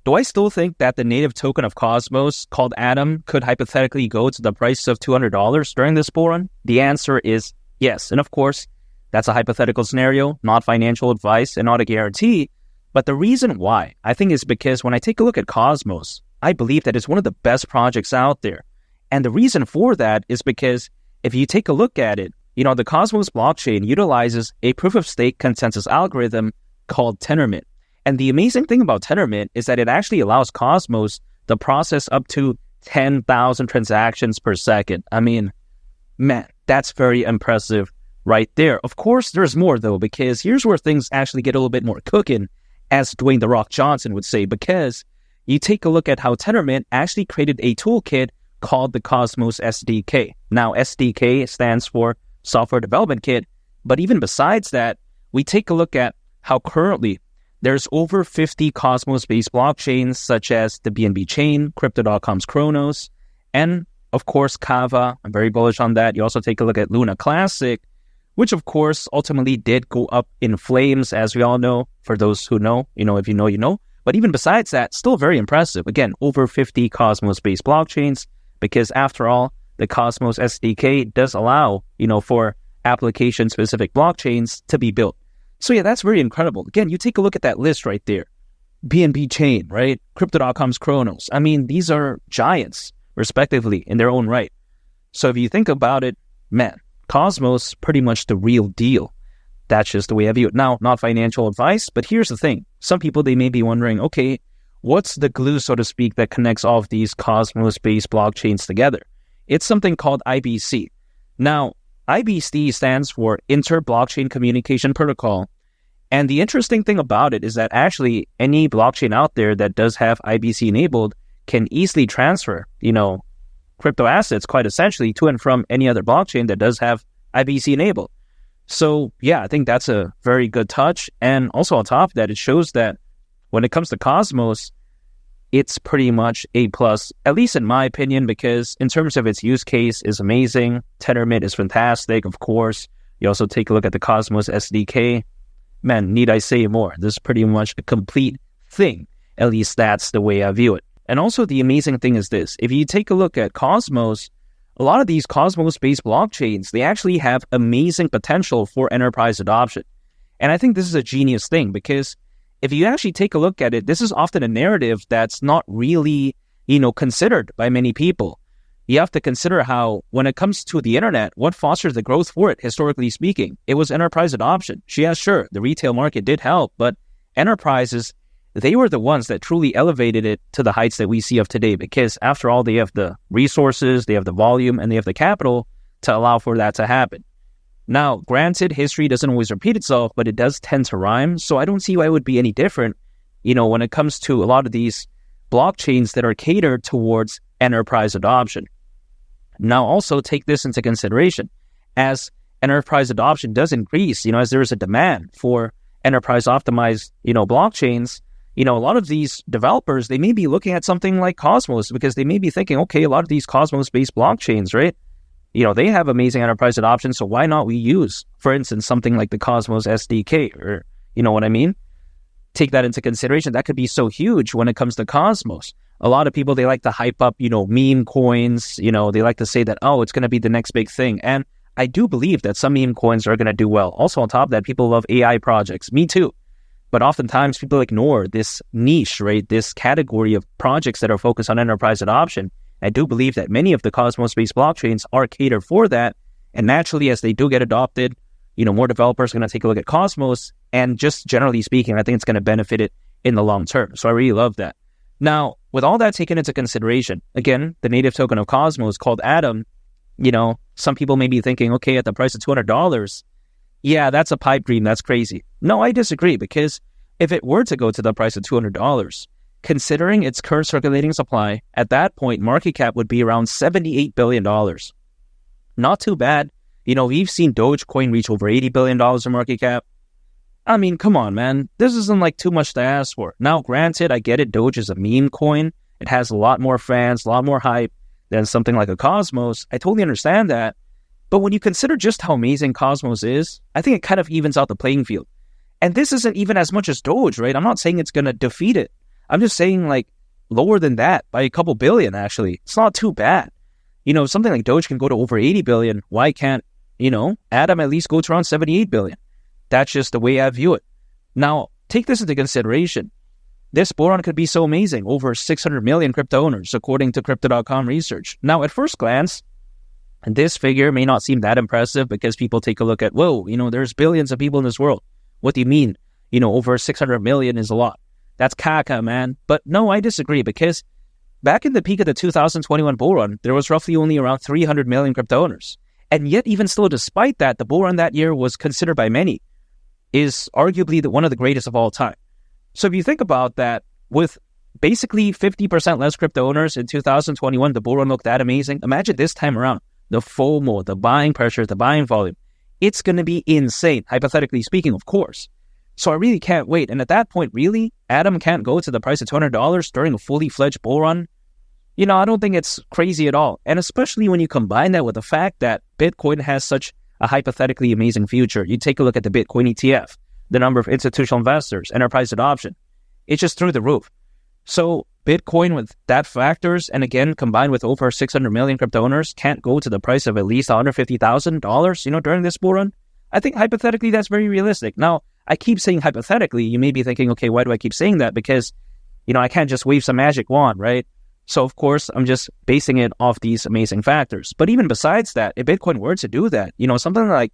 do I still think that the native token of Cosmos called Atom could hypothetically go to the price of $200 during this bull run? The answer is yes. And of course, that's a hypothetical scenario, not financial advice and not a guarantee. But the reason why, I think, is because when I take a look at Cosmos, I believe that it's one of the best projects out there. And the reason for that is because if you take a look at it, the Cosmos blockchain utilizes a proof-of-stake consensus algorithm called Tendermint. And the amazing thing about Tendermint is that it actually allows Cosmos to process up to 10,000 transactions per second. I mean, man, that's very impressive right there. Of course, there's more, though, because here's where things actually get a little bit more cooking, as Dwayne "The Rock" Johnson would say, because you take a look at how Tendermint actually created a toolkit called the Cosmos SDK. Now, SDK stands for Software Development Kit, but even besides that, we take a look at how currently there's over 50 Cosmos-based blockchains, such as the BNB chain, Crypto.com's Chronos, and of course, Kava. I'm very bullish on that. You also take a look at Luna Classic, which of course ultimately did go up in flames, as we all know. For those who know, if you know, you know. But even besides that, still very impressive. Again, over 50 Cosmos-based blockchains, because after all, the Cosmos SDK does allow, for application-specific blockchains to be built. So yeah, that's very incredible. Again, you take a look at that list right there. BNB chain, right? Crypto.com's Chronos. I mean, these are giants, respectively, in their own right. So if you think about it, man, Cosmos, pretty much the real deal. That's just the way I view it. Now, not financial advice, but here's the thing. Some people, they may be wondering, okay, what's the glue, so to speak, that connects all of these Cosmos-based blockchains together? It's something called IBC. Now, IBC stands for Inter-Blockchain Communication Protocol. And the interesting thing about it is that actually any blockchain out there that does have IBC enabled can easily transfer, crypto assets quite essentially to and from any other blockchain that does have IBC enabled. So yeah, I think that's a very good touch. And also on top of that, it shows that when it comes to Cosmos, it's pretty much A+, at least in my opinion, because in terms of its use case is amazing. Tendermint is fantastic, of course. You also take a look at the Cosmos SDK. Man, need I say more? This is pretty much a complete thing. At least that's the way I view it. And also the amazing thing is this. If you take a look at Cosmos, a lot of these Cosmos-based blockchains, they actually have amazing potential for enterprise adoption. And I think this is a genius thing because if you actually take a look at it, this is often a narrative that's not really, considered by many people. You have to consider how, when it comes to the internet, what fosters the growth for it, historically speaking? It was enterprise adoption. Yeah, sure, the retail market did help, but enterprises, they were the ones that truly elevated it to the heights that we see of today because, after all, they have the resources, they have the volume, and they have the capital to allow for that to happen. Now, granted, history doesn't always repeat itself, but it does tend to rhyme, so I don't see why it would be any different, when it comes to a lot of these blockchains that are catered towards enterprise adoption. Now, also take this into consideration. As enterprise adoption does increase, as there is a demand for enterprise-optimized, blockchains, a lot of these developers, they may be looking at something like Cosmos because they may be thinking, okay, a lot of these Cosmos-based blockchains, right? They have amazing enterprise adoption, so why not we use, for instance, something like the Cosmos SDK, or, what I mean? Take that into consideration. That could be so huge when it comes to Cosmos. A lot of people, they like to hype up, meme coins, they like to say that, oh, it's going to be the next big thing. And I do believe that some meme coins are going to do well. Also on top of that, people love AI projects. Me too. But oftentimes people ignore this niche, right? This category of projects that are focused on enterprise adoption. I do believe that many of the Cosmos-based blockchains are catered for that. And naturally, as they do get adopted, more developers are going to take a look at Cosmos. And just generally speaking, I think it's going to benefit it in the long term. So I really love that. Now, with all that taken into consideration, again, the native token of Cosmos called Atom, some people may be thinking, okay, at the price of $200, yeah, that's a pipe dream. That's crazy. No, I disagree, because if it were to go to the price of $200, considering its current circulating supply, at that point, market cap would be around $78 billion. Not too bad. We've seen Dogecoin reach over $80 billion in market cap. I mean, come on, man. This isn't like too much to ask for. Now, granted, I get it. Doge is a meme coin. It has a lot more fans, a lot more hype than something like a Cosmos. I totally understand that. But when you consider just how amazing Cosmos is, I think it kind of evens out the playing field. And this isn't even as much as Doge, right? I'm not saying it's going to defeat it. I'm just saying like lower than that by a couple billion, actually. It's not too bad. Something like Doge can go to over 80 billion. Why can't, Atom at least go to around 78 billion? That's just the way I view it. Now, take this into consideration. This bull run could be so amazing. Over 600 million crypto owners, according to Crypto.com research. Now, at first glance, this figure may not seem that impressive because people take a look at, whoa, there's billions of people in this world. What do you mean? Over 600 million is a lot. That's caca, man. But no, I disagree, because back in the peak of the 2021 bull run, there was roughly only around 300 million crypto owners. And yet, even still, despite that, the bull run that year was considered by many is arguably one of the greatest of all time. So if you think about that, with basically 50% less crypto owners in 2021, the bull run looked that amazing. Imagine this time around, the FOMO, the buying pressure, the buying volume. It's going to be insane, hypothetically speaking, of course. So I really can't wait. And at that point, really, Atom can't go to the price of $200 during a fully fledged bull run? I don't think it's crazy at all. And especially when you combine that with the fact that Bitcoin has such a hypothetically amazing future. You take a look at the Bitcoin ETF, the number of institutional investors, enterprise adoption. It's just through the roof. So Bitcoin with that factors, and again, combined with over 600 million crypto owners, can't go to the price of at least $150,000, during this bull run. I think hypothetically that's very realistic. Now, I keep saying hypothetically. You may be thinking, okay, why do I keep saying that? Because, I can't just wave some magic wand, right? So, of course, I'm just basing it off these amazing factors. But even besides that, if Bitcoin were to do that, something like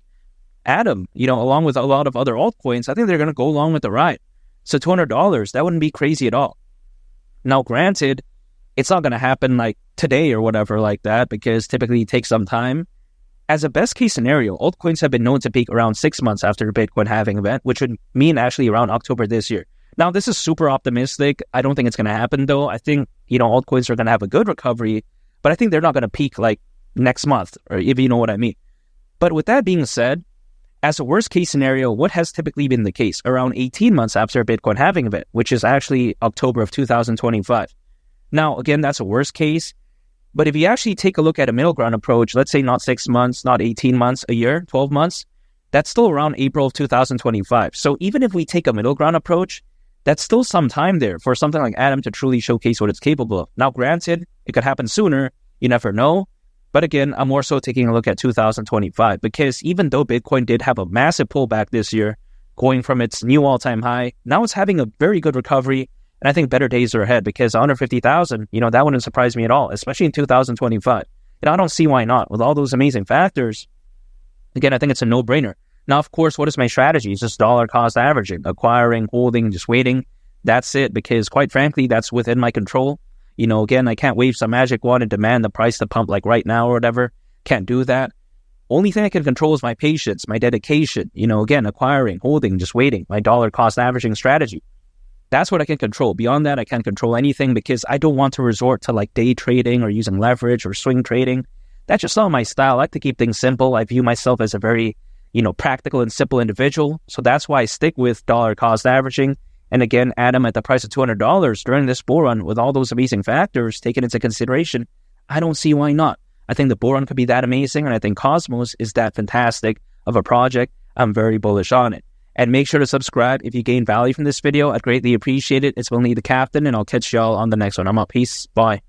Atom, along with a lot of other altcoins, I think they're going to go along with the ride. So $200, that wouldn't be crazy at all. Now, granted, it's not going to happen like today or whatever like that, because typically it takes some time. As a best case scenario, altcoins have been known to peak around 6 months after the Bitcoin halving event, which would mean actually around October this year. Now, this is super optimistic. I don't think it's going to happen, though. I think, altcoins are going to have a good recovery, but I think they're not going to peak like next month, or if you know what I mean. But with that being said, as a worst case scenario, what has typically been the case? Around 18 months after a Bitcoin halving event, which is actually October of 2025. Now, again, that's a worst case. But if you actually take a look at a middle ground approach, let's say not 6 months, not 18 months, a year, 12 months, that's still around April of 2025. So even if we take a middle ground approach, that's still some time there for something like Atom to truly showcase what it's capable of. Now, granted, it could happen sooner. You never know. But again, I'm more so taking a look at 2025, because even though Bitcoin did have a massive pullback this year, going from its new all-time high, now it's having a very good recovery. And I think better days are ahead, because 150,000, that wouldn't surprise me at all, especially in 2025. And I don't see why not. With all those amazing factors, again, I think it's a no-brainer. Now, of course, what is my strategy? It's just dollar cost averaging, acquiring, holding, just waiting. That's it, because quite frankly, that's within my control. Again, I can't wave some magic wand and demand the price to pump like right now or whatever. Can't do that. Only thing I can control is my patience, my dedication. Again, acquiring, holding, just waiting, my dollar cost averaging strategy. That's what I can control. Beyond that, I can't control anything, because I don't want to resort to like day trading or using leverage or swing trading. That's just not my style. I like to keep things simple. I view myself as a very, practical and simple individual. So that's why I stick with dollar cost averaging. And again, Atom at the price of $200 during this bull run, with all those amazing factors taken into consideration, I don't see why not. I think the bull run could be that amazing, and I think Cosmos is that fantastic of a project. I'm very bullish on it. And make sure to subscribe if you gain value from this video. I'd greatly appreciate it. It's Will Need the Captain, and I'll catch y'all on the next one. I'm out. Peace. Bye.